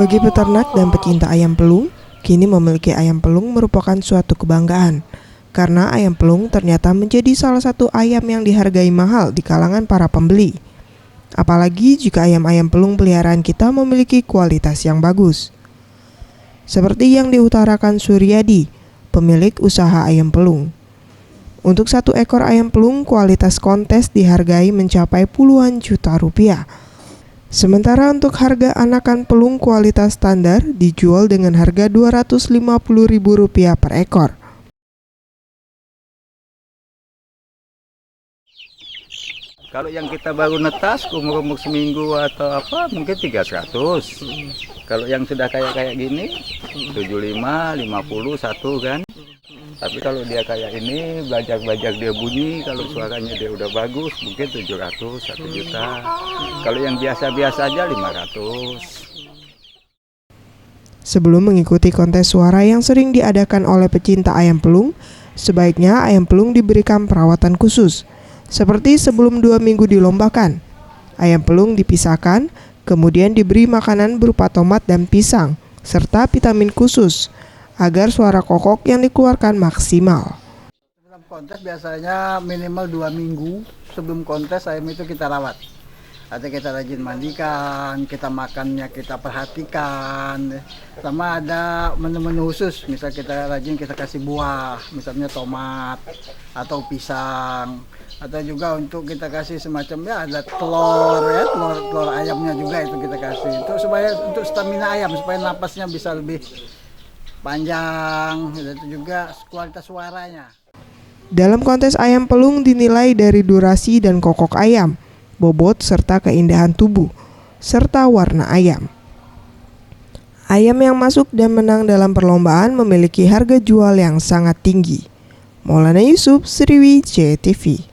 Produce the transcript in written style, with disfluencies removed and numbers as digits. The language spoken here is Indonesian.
Bagi peternak dan pecinta ayam pelung, kini memiliki ayam pelung merupakan suatu kebanggaan. Karena ayam pelung ternyata menjadi salah satu ayam yang dihargai mahal di kalangan para pembeli. Apalagi jika ayam-ayam pelung peliharaan kita memiliki kualitas yang bagus. Seperti yang diutarakan Suryadi, pemilik usaha ayam pelung. Untuk satu ekor ayam pelung, kualitas kontes dihargai mencapai puluhan juta rupiah. Sementara untuk harga anakan pelung kualitas standar dijual dengan harga Rp250.000 per ekor. Kalau yang kita baru netas, umur seminggu atau apa, mungkin 300. Kalau yang sudah kayak gini, 75, 50, satu kan. Tapi kalau dia kayak ini, bajak-bajak dia bunyi, kalau suaranya dia udah bagus, mungkin 700, 1 juta. Kalau yang biasa-biasa aja 500. Sebelum mengikuti kontes suara yang sering diadakan oleh pecinta ayam pelung, sebaiknya ayam pelung diberikan perawatan khusus. Seperti sebelum 2 minggu dilombakan, ayam pelung dipisahkan, kemudian diberi makanan berupa tomat dan pisang, serta vitamin khusus, agar suara kokok yang dikeluarkan maksimal. Dalam kontes biasanya minimal 2 minggu sebelum kontes ayam itu kita rawat. Atau kita rajin mandikan, kita makannya kita perhatikan. Sama ada menu-menu khusus, misal kita rajin kita kasih buah, misalnya tomat atau pisang. Atau juga untuk kita kasih semacam ya ada telur ya, telur ayamnya juga itu kita kasih. Itu supaya untuk stamina ayam, supaya napasnya bisa lebih panjang, itu juga kualitas suaranya. Dalam kontes ayam pelung dinilai dari durasi dan kokok ayam, bobot serta keindahan tubuh, serta warna ayam. Ayam yang masuk dan menang dalam perlombaan memiliki harga jual yang sangat tinggi. Maulana Yusuf, Sriwijaya TV.